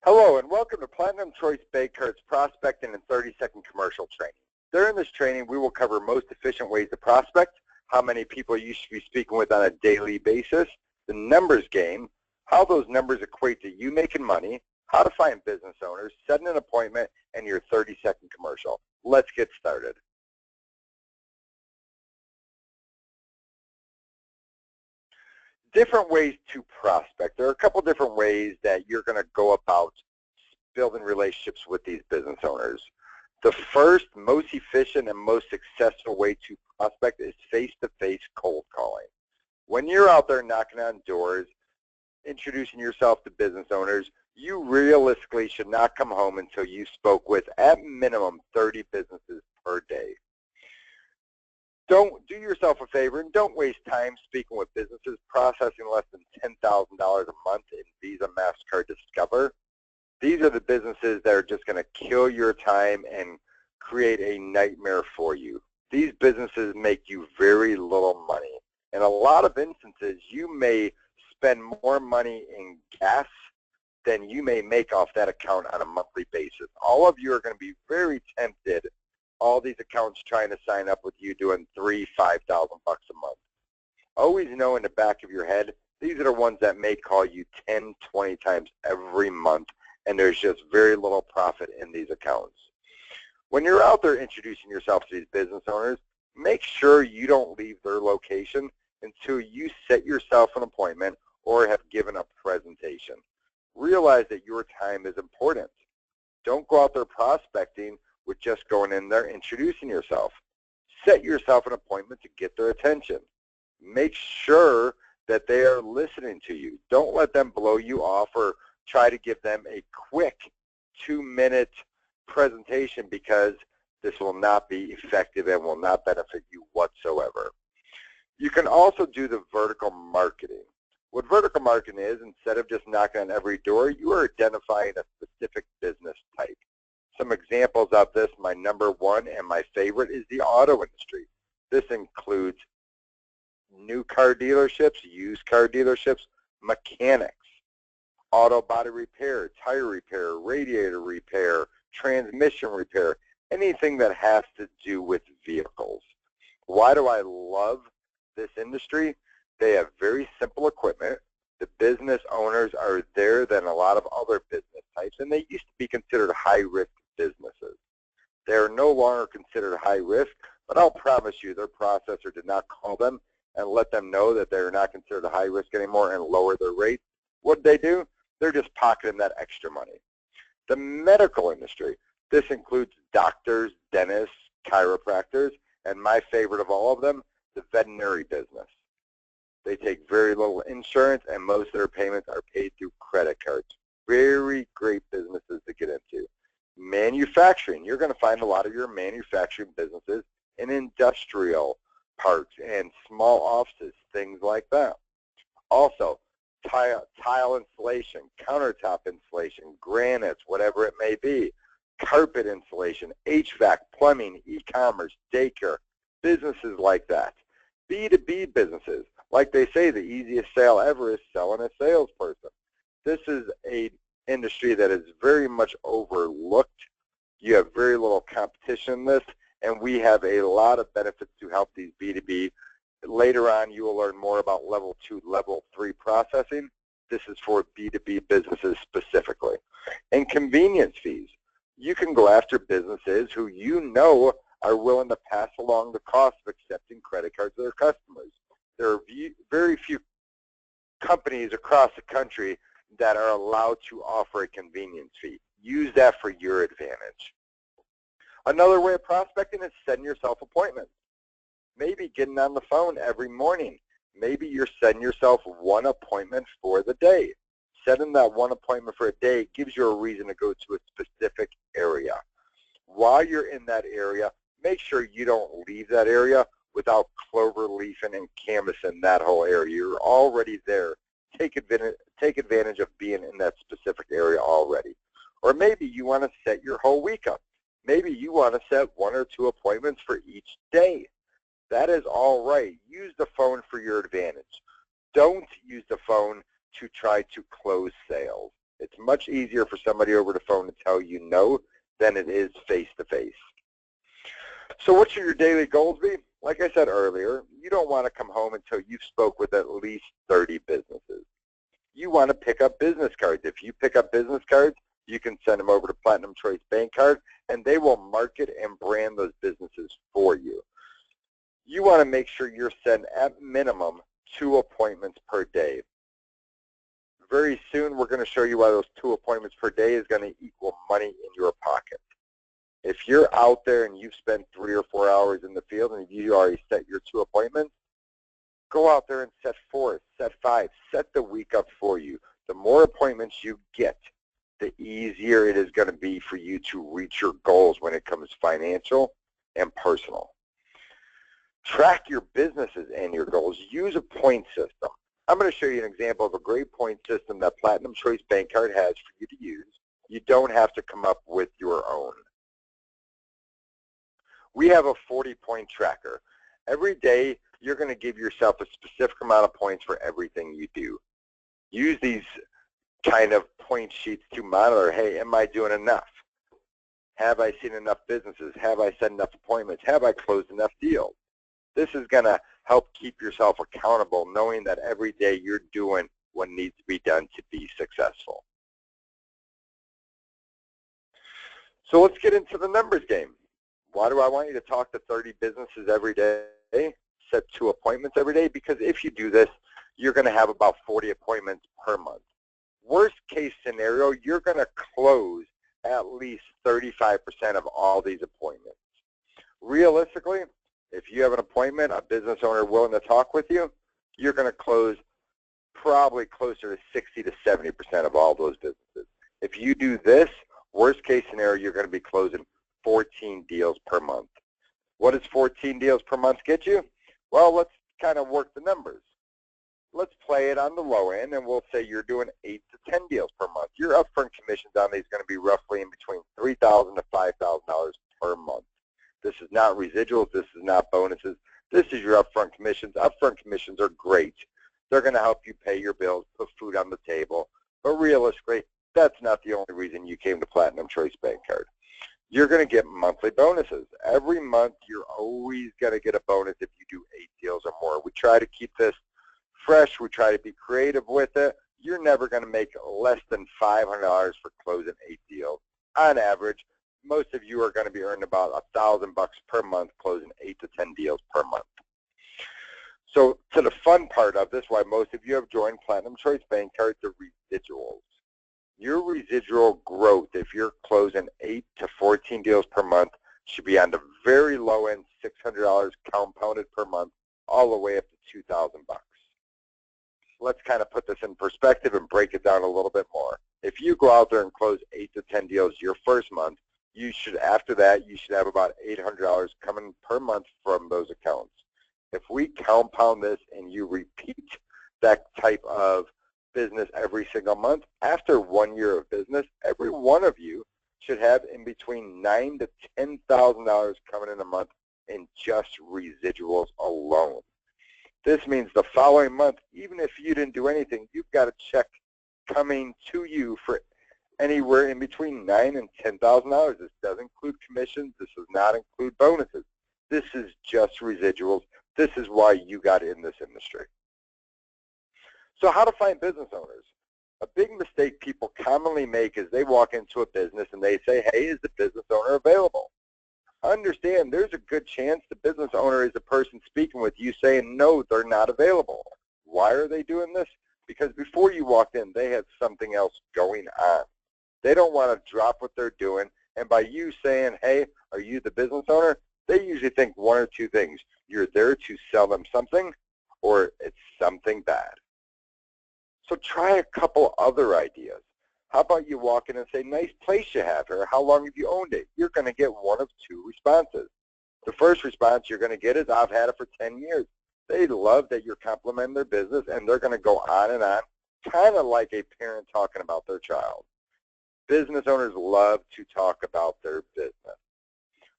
Hello and welcome to Platinum Choice Bank Cards Prospecting and 30-Second Commercial Training. During this training, we will cover most efficient ways to prospect, how many people you should be speaking with on a daily basis, the numbers game, how those numbers equate to you making money, how to find business owners, setting an appointment, and your 30-second commercial. Let's get started. Different ways to prospect. There are a couple different ways that you're going to go about building relationships with these business owners. The first, most efficient, and most successful way to prospect is face-to-face cold calling. When you're out there knocking on doors, introducing yourself to business owners, you realistically should not come home until you spoke with, at minimum, 30 businesses per day. Don't do yourself a favor and don't waste time speaking with businesses processing less than $10,000 a month in Visa, MasterCard, Discover. These are the businesses that are just going to kill your time and create a nightmare for you. These businesses make you very little money. In a lot of instances, you may spend more money in gas than you may make off that account on a monthly basis. All of you are going to be very tempted, all these accounts trying to sign up with you doing $3,000, $5,000 a month. Always know in the back of your head, these are the ones that may call you 10, 20 times every month, and there's just very little profit in these accounts. When you're out there introducing yourself to these business owners, make sure you don't leave their location until you set yourself an appointment or have given a presentation. Realize that your time is important. Don't go out there prospecting with just going in there introducing yourself. Set yourself an appointment to get their attention. Make sure that they are listening to you. Don't let them blow you off or try to give them a quick 2-minute presentation, because this will not be effective and will not benefit you whatsoever. You can also do the vertical marketing. What vertical marketing is, instead of just knocking on every door, you are identifying a specific business type. Some examples of this, my number one and my favorite, is the auto industry. This includes new car dealerships, used car dealerships, mechanics, auto body repair, tire repair, radiator repair, transmission repair, anything that has to do with vehicles. Why do I love this industry? They have very simple equipment. The business owners are there than a lot of other business types, and they used to be considered high-risk businesses. They are no longer considered high risk, but I'll promise you their processor did not call them and let them know that they're not considered high risk anymore and lower their rates. What did they do? They're just pocketing that extra money. The medical industry, this includes doctors, dentists, chiropractors, and my favorite of all of them, the veterinary business. They take very little insurance, and most of their payments are paid through credit cards. Very great businesses to get into. Manufacturing, you're going to find a lot of your manufacturing businesses in industrial parks and small offices, things like that. Also, tile installation, countertop installation, granites, whatever it may be, carpet installation, HVAC, plumbing, e-commerce, daycare, businesses like that. B2B businesses, like they say, the easiest sale ever is selling a salesperson. This is an industry that is very much overlooked. You have very little competition in this, and we have a lot of benefits to help these B2B. Later on, you will learn more about level 2, level 3 processing. This is for B2B businesses specifically. And convenience fees. You can go after businesses who you know are willing to pass along the cost of accepting credit cards to their customers. There are very few companies across the country that are allowed to offer a convenience fee. Use that for your advantage. Another way of prospecting is setting yourself appointments. Maybe getting on the phone every morning. Maybe you're setting yourself one appointment for the day. Setting that one appointment for a day gives you a reason to go to a specific area. While you're in that area, make sure you don't leave that area without clover leafing and canvassing that whole area. You're already there. Take advantage of being in that specific area already. Or maybe you want to set your whole week up. Maybe you want to set 1 or 2 appointments for each day. That is all right. Use the phone for your advantage. Don't use the phone to try to close sales. It's much easier for somebody over the phone to tell you no than it is face-to-face. So what should your daily goals be? Like I said earlier, you don't want to come home until you've spoke with at least 30 businesses. You want to pick up business cards. If you pick up business cards, you can send them over to Platinum Choice Bank Card, and they will market and brand those businesses for you. You want to make sure you're setting at minimum 2 appointments per day. Very soon, we're going to show you why those 2 appointments per day is going to equal money in your pocket. If you're out there and you've spent 3 or 4 hours in the field and you already set your 2 appointments, go out there and set 4, set 5, set the week up for you. The more appointments you get, the easier it is going to be for you to reach your goals when it comes to financial and personal. Track your businesses and your goals. Use a point system. I'm going to show you an example of a great point system that Platinum Choice Bank Card has for you to use. You don't have to come up with your own. We have a 40-point tracker. Every day, you're going to give yourself a specific amount of points for everything you do. Use these kind of point sheets to monitor, hey, am I doing enough? Have I seen enough businesses? Have I set enough appointments? Have I closed enough deals? This is going to help keep yourself accountable, knowing that every day you're doing what needs to be done to be successful. So let's get into the numbers game. Why do I want you to talk to 30 businesses every day, set 2 appointments every day? Because if you do this, you're going to have about 40 appointments per month. Worst case scenario, you're going to close at least 35% of all these appointments. Realistically, if you have an appointment, a business owner willing to talk with you, you're going to close probably closer to 60 to 70% of all those businesses. If you do this, worst case scenario, you're going to be closing 14 deals per month. What does 14 deals per month get you? Well, let's kind of work the numbers. Let's play it on the low end, and we'll say you're doing 8 to 10 deals per month. Your upfront commissions on these are going to be roughly in between $3,000 to $5,000 per month. This is not residuals. This is not bonuses. This is your upfront commissions. Upfront commissions are great. They're going to help you pay your bills, put food on the table. But realistically, that's not the only reason you came to Platinum Choice Bank Card. You're going to get monthly bonuses. Every month, you're always going to get a bonus if you do 8 deals or more. We try to keep this fresh. We try to be creative with it. You're never going to make less than $500 for closing 8 deals. On average, most of you are going to be earning about $1,000 per month closing 8 to 10 deals per month. So to the fun part of this, why most of you have joined Platinum Choice Bank Card, the residuals. Your residual growth, if you're closing 8 to 14 deals per month, should be on the very low end, $600 compounded per month, all the way up to $2,000. Let's kind of put this in perspective and break it down a little bit more. If you go out there and close 8 to 10 deals your first month, you should, after that, you should have about $800 coming per month from those accounts. If we compound this and you repeat that type of business every single month, after 1 year of business, every one of you should have in between $9,000 to $10,000 coming in a month in just residuals alone. This means the following month, even if you didn't do anything, you've got a check coming to you for anywhere in between $9,000 and $10,000. This does include commissions. This does not include bonuses. This is just residuals. This is why you got in this industry. So how to find business owners? A big mistake people commonly make is they walk into a business and they say, hey, is the business owner available? Understand there's a good chance the business owner is the person speaking with you saying, no, they're not available. Why are they doing this? Because before you walked in, they had something else going on. They don't want to drop what they're doing, and by you saying, hey, are you the business owner, they usually think one or two things. You're there to sell them something, or it's something bad. So try a couple other ideas. How about you walk in and say, nice place you have here. How long have you owned it? You're going to get one of 2 responses. The first response you're going to get is, I've had it for 10 years. They love that you're complimenting their business, and they're going to go on and on, kind of like a parent talking about their child. Business owners love to talk about their business.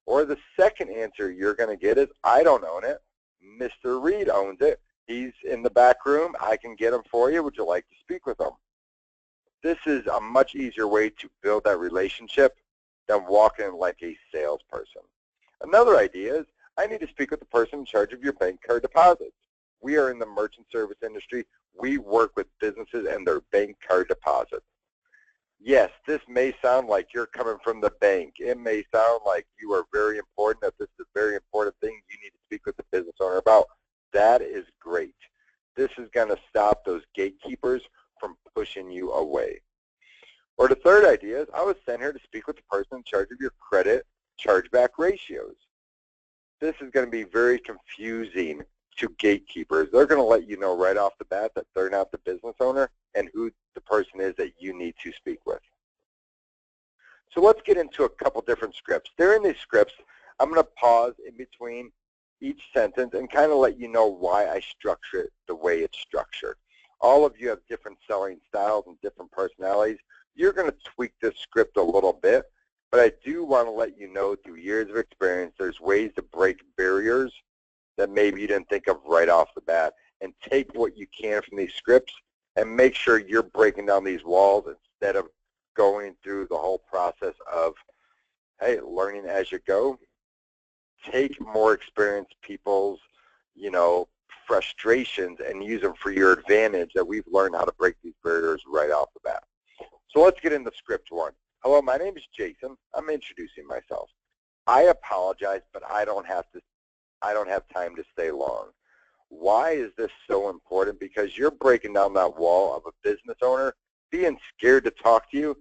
Or the second answer you're going to get is, I don't own it. Mr. Reed owns it. He's in the back room. I can get him for you. Would you like to speak with him? This is a much easier way to build that relationship than walking in like a salesperson. Another idea is, I need to speak with the person in charge of your bank card deposits. We are in the merchant service industry. We work with businesses and their bank card deposits. Yes, this may sound like you're coming from the bank. It may sound like you are very important, that this is a very important thing you need to speak with the business owner about. That is great. This is going to stop those gatekeepers from pushing you away. Or the third idea is, I was sent here to speak with the person in charge of your credit chargeback ratios. This is going to be very confusing to gatekeepers. They're going to let you know right off the bat that they're not the business owner and who the person is that you need to speak with. So let's get into a couple different scripts. During these scripts, I'm going to pause in between each sentence and kind of let you know why I structure it the way it's structured. All of you have different selling styles and different personalities. You're going to tweak this script a little bit, but I do want to let you know through years of experience there's ways to break barriers that maybe you didn't think of right off the bat, and take what you can from these scripts and make sure you're breaking down these walls instead of going through the whole process of, hey, learning as you go. Take more experienced people's, frustrations and use them for your advantage, that we've learned how to break these barriers right off the bat. So let's get into script one. Hello, my name is Jason. I'm introducing myself. I apologize, but I don't have time to stay long. Why is this so important? Because you're breaking down that wall of a business owner being scared to talk to you,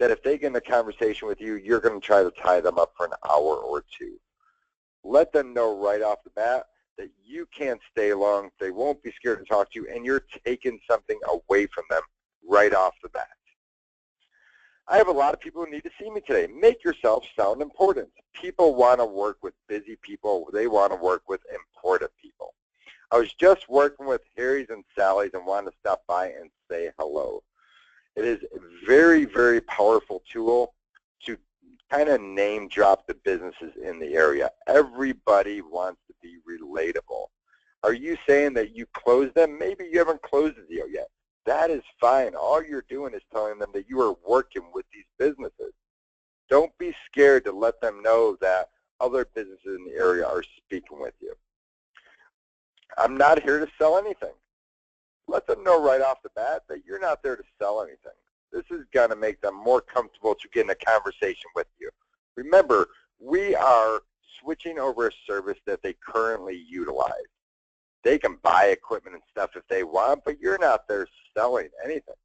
that if they get in a conversation with you, you're going to try to tie them up for an hour or two. Let them know right off the bat that you can't stay long, they won't be scared to talk to you, and you're taking something away from them right off the bat. I have a lot of people who need to see me today. Make yourself sound important. People want to work with busy people. They want to work with important people. I was just working with Harry's and Sally's and wanted to stop by and say hello. It is a very, very powerful tool to kind of name drop the businesses in the area. Everybody wants to be relatable. Are you saying that you closed them? Maybe you haven't closed the deal yet. That is fine. All you're doing is telling them that you are working with these businesses. Don't be scared to let them know that other businesses in the area are speaking with you. I'm not here to sell anything. Let them know right off the bat that you're not there to sell anything. This is going to make them more comfortable to get in a conversation with you. Remember, we are switching over a service that they currently utilize. They can buy equipment and stuff if they want, but you're not there selling anything.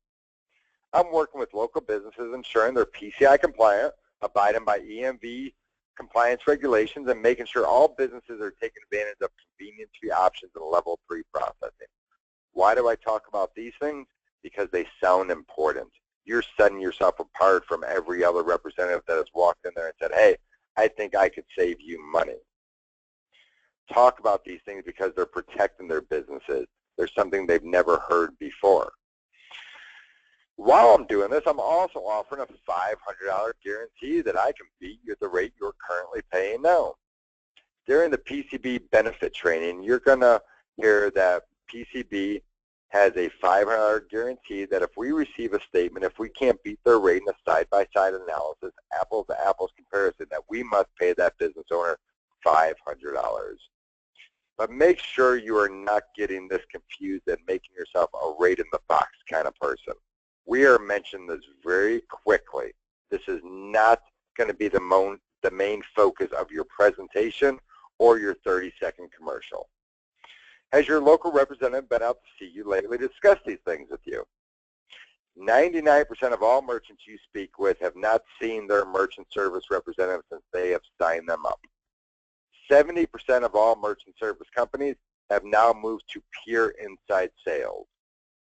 I'm working with local businesses, ensuring they're PCI compliant, abiding by EMV compliance regulations, and making sure all businesses are taking advantage of convenient fee options and level 3 processing. Why do I talk about these things? Because they sound important. You're setting yourself apart from every other representative that has walked in there and said, hey, I think I could save you money. Talk about these things because they're protecting their businesses. There's something they've never heard before. While I'm doing this, I'm also offering a $500 guarantee that I can beat you at the rate you're currently paying now. During the PCB benefit training, you're going to hear that PCB has a $500 guarantee that if we receive a statement, if we can't beat their rate in a side-by-side analysis, apples-to-apples comparison, that we must pay that business owner $500. But make sure you are not getting this confused and making yourself a rate-in-the-box kind of person. We are mentioning this very quickly. This is not going to be the main focus of your presentation or your 30-second commercial. Has your local representative been out to see you lately to discuss these things with you? 99% of all merchants you speak with have not seen their merchant service representative since they have signed them up. 70% of all merchant service companies have now moved to pure inside sales.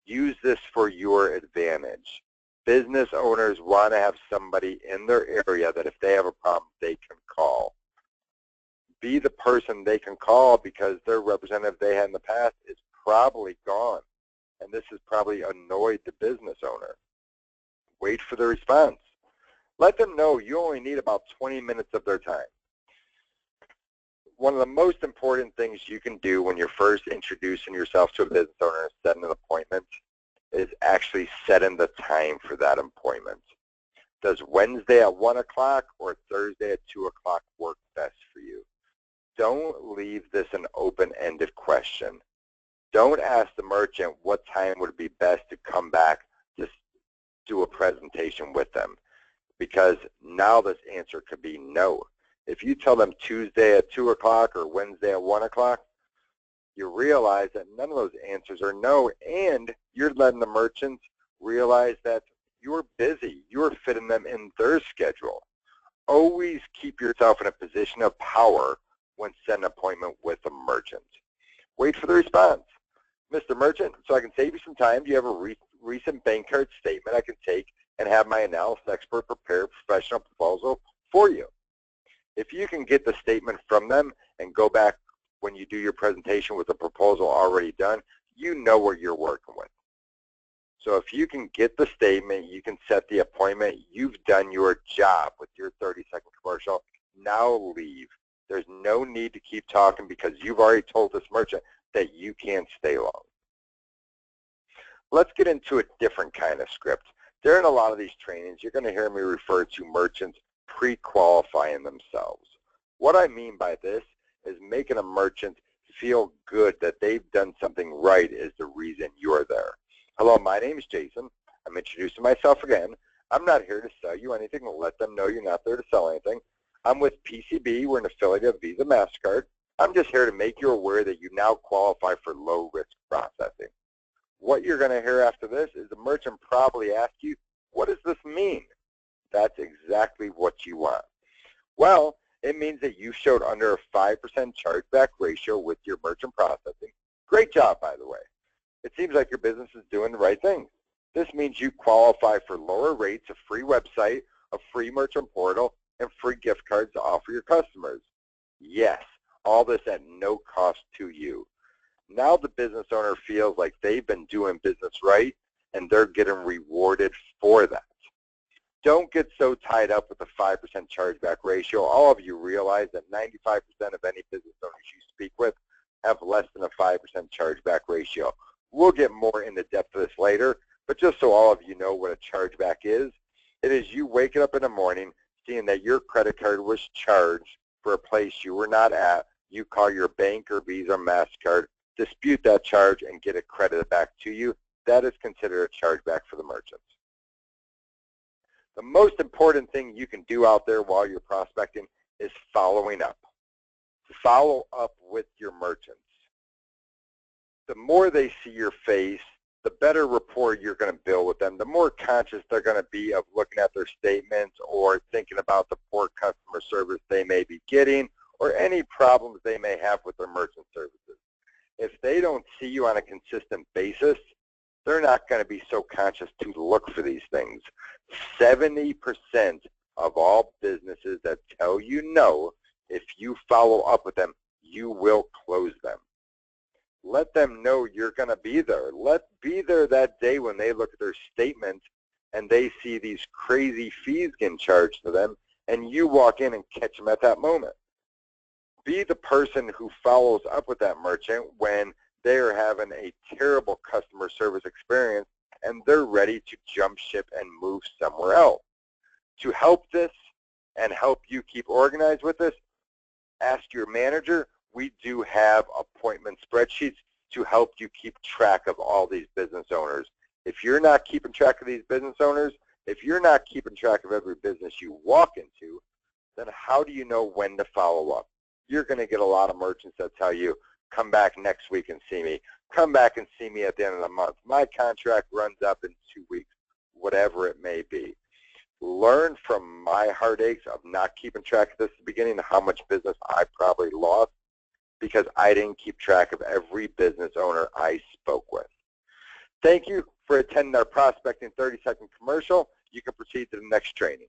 Use this for your advantage. Business owners want to have somebody in their area that if they have a problem, they can call. Be the person they can call because their representative they had in the past is probably gone, and this has probably annoyed the business owner. Wait for the response. Let them know you only need about 20 minutes of their time. One of the most important things you can do when you're first introducing yourself to a business owner is set an appointment. is actually setting the time for that appointment. Does Wednesday at 1 o'clock or Thursday at 2 o'clock work best for you? Don't leave this an open-ended question. Don't ask the merchant what time would be best to come back to do a presentation with them, because now this answer could be no. If you tell them Tuesday at 2 o'clock or Wednesday at 1 o'clock, you realize that none of those answers are no, and you're letting the merchants realize that you're busy. You're fitting them in their schedule. Always keep yourself in a position of power when setting an appointment with a merchant. Wait for the response. Mr. Merchant, so I can save you some time, do you have a recent bank card statement I can take and have my analysis expert prepare a professional proposal for you? If you can get the statement from them and go back when you do your presentation with the proposal already done, you know what you're working with. So if you can get the statement, you can set the appointment, you've done your job with your 30-second commercial. Now leave. There's no need to keep talking because you've already told this merchant that you can't stay long. Let's get into a different kind of script. During a lot of these trainings, you're going to hear me refer to merchants pre-qualifying themselves. What I mean by this is making a merchant feel good that they've done something right is the reason you're there. Hello, my name is Jason. I'm introducing myself again. I'm not here to sell you anything. Let them know you're not there to sell anything. I'm with PCB. We're an affiliate of Visa MasterCard. I'm just here to make you aware that you now qualify for low-risk processing. What you're going to hear after this is the merchant probably ask you, what does this mean? That's exactly what you want. Well, it means that you showed under a 5% chargeback ratio with your merchant processing. Great job, by the way. It seems like your business is doing the right things. This means you qualify for lower rates, a free website, a free merchant portal, and free gift cards to offer your customers. Yes, all this at no cost to you. Now the business owner feels like they've been doing business right and they're getting rewarded for that. Don't get so tied up with the 5% chargeback ratio. All of you realize that 95% of any business owners you speak with have less than a 5% chargeback ratio. We'll get more into depth of this later, but just so all of you know what a chargeback is, it is you waking up in the morning seeing that your credit card was charged for a place you were not at. You call your bank or Visa or MasterCard, dispute that charge, and get it credited back to you. That is considered a chargeback for the merchants. The most important thing you can do out there while you're prospecting is following up. Follow up with your merchants. The more they see your face, the better rapport you're going to build with them, the more conscious they're going to be of looking at their statements or thinking about the poor customer service they may be getting or any problems they may have with their merchant services. If they don't see you on a consistent basis, they're not going to be so conscious to look for these things. 70% of all businesses that tell you no, if you follow up with them, you will close them. Let them know you're going to be there. Be there that day when they look at their statement and they see these crazy fees getting charged to them, and you walk in and catch them at that moment. Be the person who follows up with that merchant when they are having a terrible customer service experience and they're ready to jump ship and move somewhere else. To help this and help you keep organized with this, ask your manager. We do have appointment spreadsheets to help you keep track of all these business owners. If you're not keeping track of these business owners, if you're not keeping track of every business you walk into, then how do you know when to follow up? You're going to get a lot of merchants that tell you, come back next week and see me. Come back and see me at the end of the month. My contract runs up in 2 weeks, whatever it may be. Learn from my heartaches of not keeping track of this at the beginning, how much business I probably lost because I didn't keep track of every business owner I spoke with. Thank you for attending our Prospecting 30-Second Commercial. You can proceed to the next training.